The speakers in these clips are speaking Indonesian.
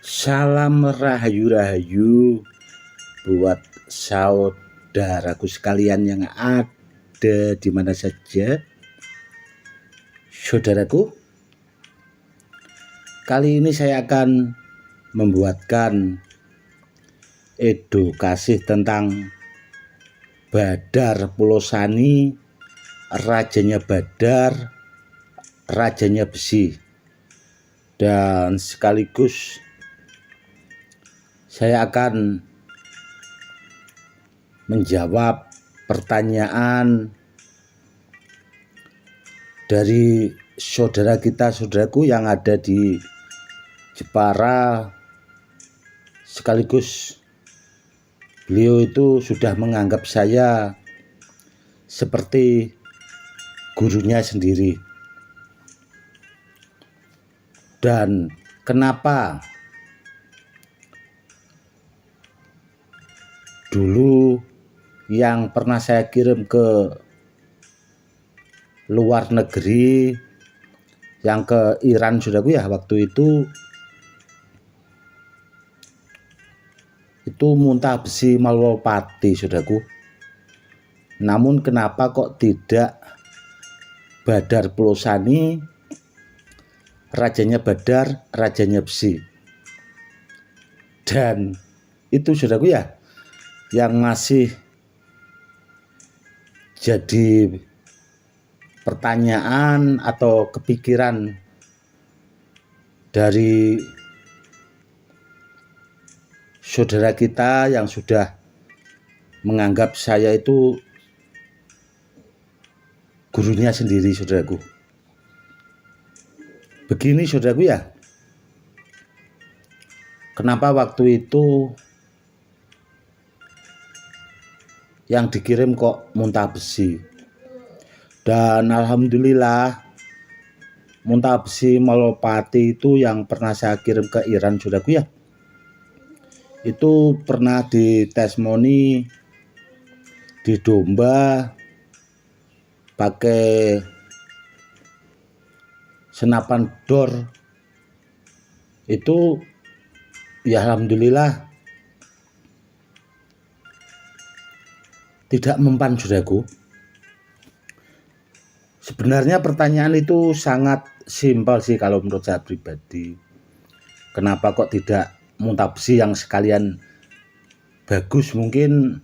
Salam rahayu-rahayu buat saudaraku sekalian yang ada di mana saja. Saudaraku, kali ini saya akan membuatkan edukasi tentang Badar Pulosani, rajanya Badar, rajanya besi, dan sekaligus saya akan menjawab pertanyaan dari saudaraku yang ada di Jepara. Sekaligus beliau itu sudah menganggap saya seperti gurunya sendiri. Dan kenapa dulu yang pernah saya kirim ke luar negeri, yang ke Iran, saudaraku ya, waktu itu Muntah Besi Malwapati, saudaraku. Namun kenapa kok tidak Badar Pulosani, rajanya Badar, rajanya besi? Dan itu, saudaraku ya, yang masih jadi pertanyaan atau kepikiran dari saudara kita yang sudah menganggap saya itu gurunya sendiri, saudaraku. Begini, saudaraku ya, kenapa waktu itu yang dikirim kok Muntah Besi? Dan alhamdulillah Muntah Besi Malwapati itu yang pernah saya kirim ke Iran, saudaraku ya, itu pernah ditesmoni di domba pakai senapan dor. Itu ya alhamdulillah tidak mempan, saudaraku. Sebenarnya pertanyaan itu sangat simpel sih kalau menurut saya pribadi. Kenapa kok tidak Muntah Besi yang sekalian bagus? Mungkin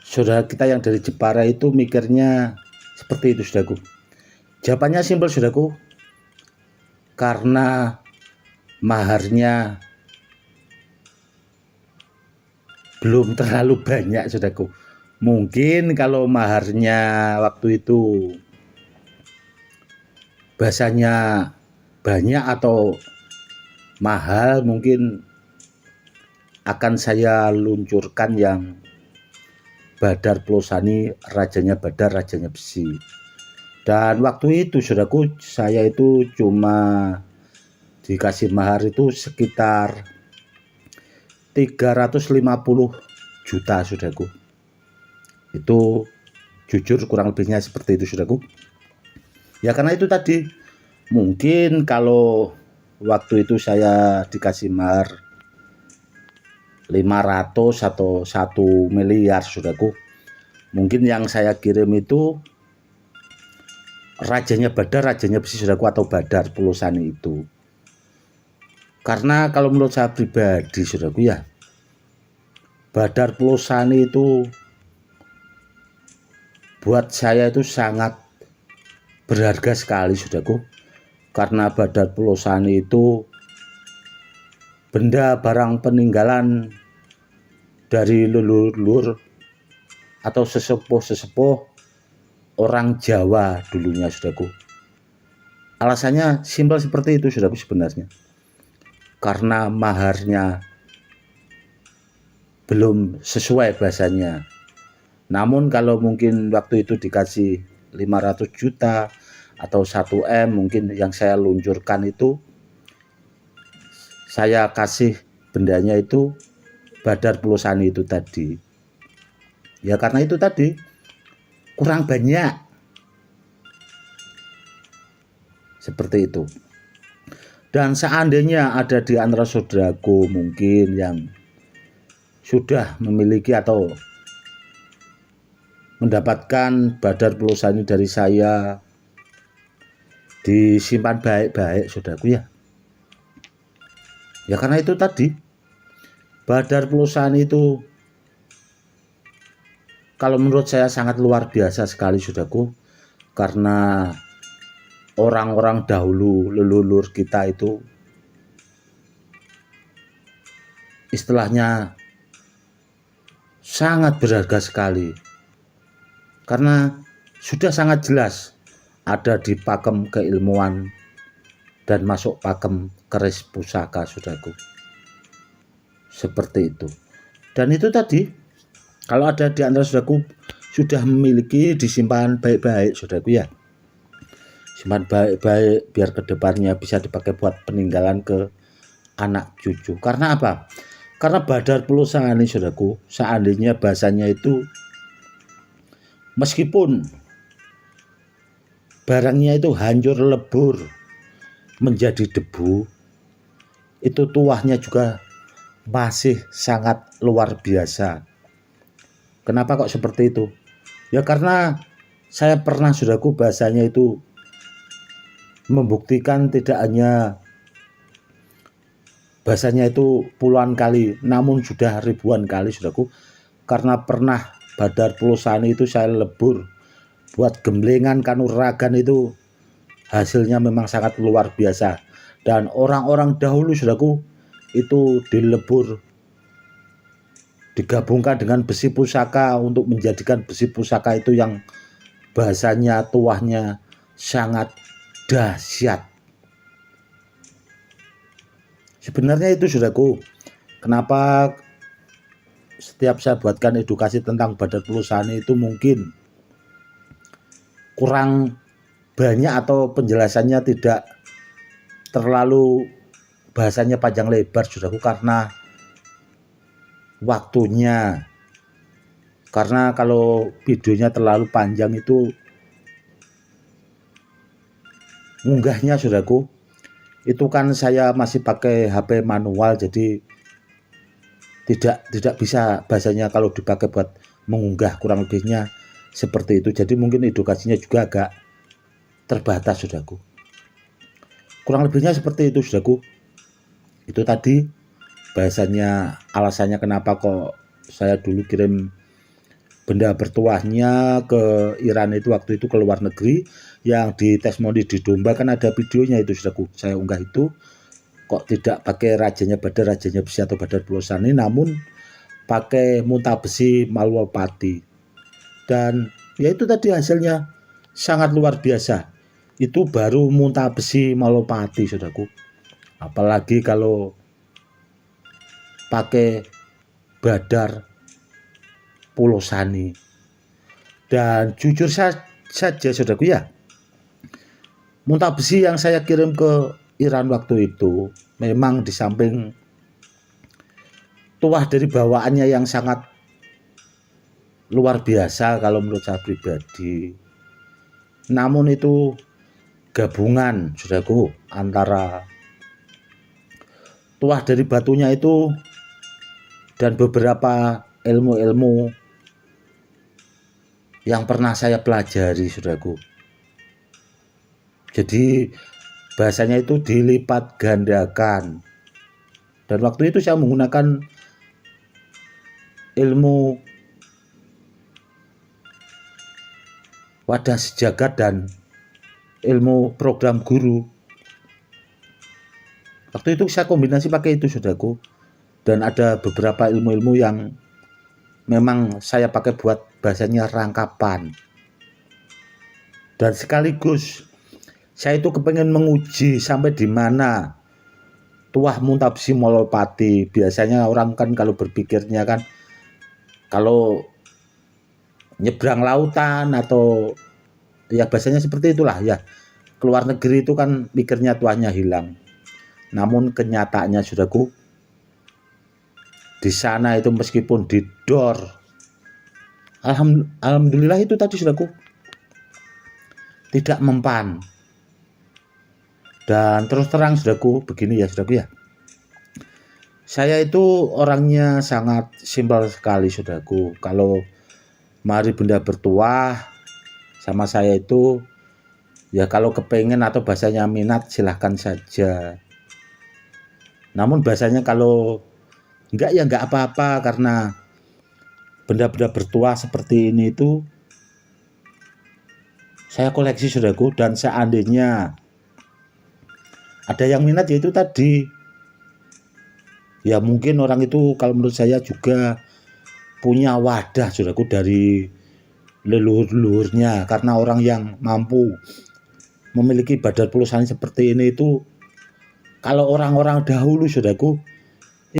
saudara kita yang dari Jepara itu mikirnya seperti itu, saudaraku. Jawabannya simpel, saudaraku. Karena maharnya belum terlalu banyak, saudaraku. Mungkin kalau maharnya waktu itu bahasanya banyak atau mahal, mungkin akan saya luncurkan yang Badar Pulosani, rajanya Badar, rajanya besi. Dan waktu itu, saudaraku, saya itu cuma dikasih mahar itu sekitar 350 juta, saudaraku. Itu jujur kurang lebihnya seperti itu, saudaraku. Ya karena itu tadi, mungkin kalau waktu itu saya dikasih mahar 500 atau 1 miliar, saudaraku, mungkin yang saya kirim itu rajanya Badar, rajanya besi, saudaraku, atau Badar Pulosani itu. Karena kalau menurut saya pribadi, saudaraku ya, Badar Pulosani itu buat saya itu sangat berharga sekali, saudaraku. Karena Badar Pulosani itu benda barang peninggalan dari leluhur atau sesepuh orang Jawa dulunya, saudaraku. Alasannya simpel seperti itu, saudaraku, sebenarnya. Karena maharnya belum sesuai bahasanya. Namun kalau mungkin waktu itu dikasih 500 juta atau 1 M, mungkin yang saya luncurkan itu, saya kasih bendanya itu Badar Pulosani itu tadi. Ya karena itu tadi kurang banyak, seperti itu. Dan seandainya ada di antara saudaraku mungkin yang sudah memiliki atau mendapatkan badar pulsa ini dari saya, disimpan baik-baik saudaraku ya. Ya karena itu tadi, badar pulsa itu kalau menurut saya sangat luar biasa sekali saudaraku, karena orang-orang dahulu leluhur kita itu istilahnya sangat berharga sekali, karena sudah sangat jelas ada di pakem keilmuan dan masuk pakem keris pusaka saudaraku, seperti itu. Dan itu tadi, kalau ada di antara saudaraku sudah memiliki, disimpan baik-baik saudaraku ya, simpan baik-baik biar kedepannya bisa dipakai buat peninggalan ke anak cucu. Karena apa? Karena badar pulsa ini saudaraku, seandainya bahasanya itu meskipun barangnya itu hancur lebur menjadi debu, itu tuahnya juga masih sangat luar biasa. Kenapa kok seperti itu? Ya karena saya pernah saudaraku bahasanya itu membuktikan, tidak hanya bahasanya itu puluhan kali, namun sudah ribuan kali saudaraku, karena pernah badar pulsa itu saya lebur buat gemblengan kanuragan, itu hasilnya memang sangat luar biasa. Dan orang-orang dahulu saudaraku itu dilebur, digabungkan dengan besi pusaka untuk menjadikan besi pusaka itu yang bahasanya tuahnya sangat dahsyat. Sebenarnya itu saudaraku, kenapa setiap saya buatkan edukasi tentang badar pulsa itu mungkin kurang banyak atau penjelasannya tidak terlalu bahasanya panjang lebar saudaraku, karena waktunya. Karena kalau videonya terlalu panjang itu ngunggahnya saudaraku, itu kan saya masih pakai HP manual, jadi tidak bisa bahasanya kalau dipakai buat mengunggah, kurang lebihnya seperti itu. Jadi mungkin edukasinya juga agak terbatas saudaraku. Kurang lebihnya seperti itu saudaraku. Itu tadi bahasanya alasannya kenapa kok saya dulu kirim benda bertuahnya ke Iran itu, waktu itu ke luar negeri, yang di testimoni di domba kan ada videonya itu saudaraku, saya unggah itu. Kok tidak pakai rajanya badar, rajanya besi atau badar pulsa ini, namun pakai muntah besi Malwapati. Dan ya itu tadi hasilnya sangat luar biasa. Itu baru muntah besi Malwapati saudaraku, apalagi kalau pakai badar pulsani. Dan jujur saja saudaraku ya, muntah besi yang saya kirim ke Iran waktu itu memang di samping tuah dari bawaannya yang sangat luar biasa kalau menurut saya pribadi, namun itu gabungan saudaraku antara tuah dari batunya itu dan beberapa ilmu-ilmu yang pernah saya pelajari saudaraku. Jadi bahasanya itu dilipat gandakan. Dan waktu itu saya menggunakan ilmu wadah sejagat dan ilmu program guru. Waktu itu saya kombinasi pakai itu saudaraku. Dan ada beberapa ilmu-ilmu yang memang saya pakai buat bahasanya rangkapan. Dan sekaligus saya itu kepengen menguji sampai di mana tuah muntah besi Malwapati. Biasanya orang kan kalau berpikirnya kan kalau nyebrang lautan atau ya bahasanya seperti itulah ya, keluar negeri itu kan pikirnya tuahnya hilang. Namun kenyataannya saudaraku, di sana itu meskipun didor, alhamdulillah itu tadi saudaraku tidak mempan. Dan terus terang saudaraku, begini ya saudaraku ya. Saya itu orangnya sangat simpel sekali saudaraku. Kalau mari benda bertuah sama saya itu ya kalau kepengen atau bahasanya minat silahkan saja. Namun bahasanya kalau enggak ya enggak apa-apa, karena benda-benda bertuah seperti ini itu saya koleksi saudaraku. Dan seandainya ada yang minat yaitu tadi, ya mungkin orang itu kalau menurut saya juga punya wadah saudaraku dari leluhur-leluhurnya. Karena orang yang mampu memiliki badan pulsanya seperti ini itu, kalau orang-orang dahulu saudaraku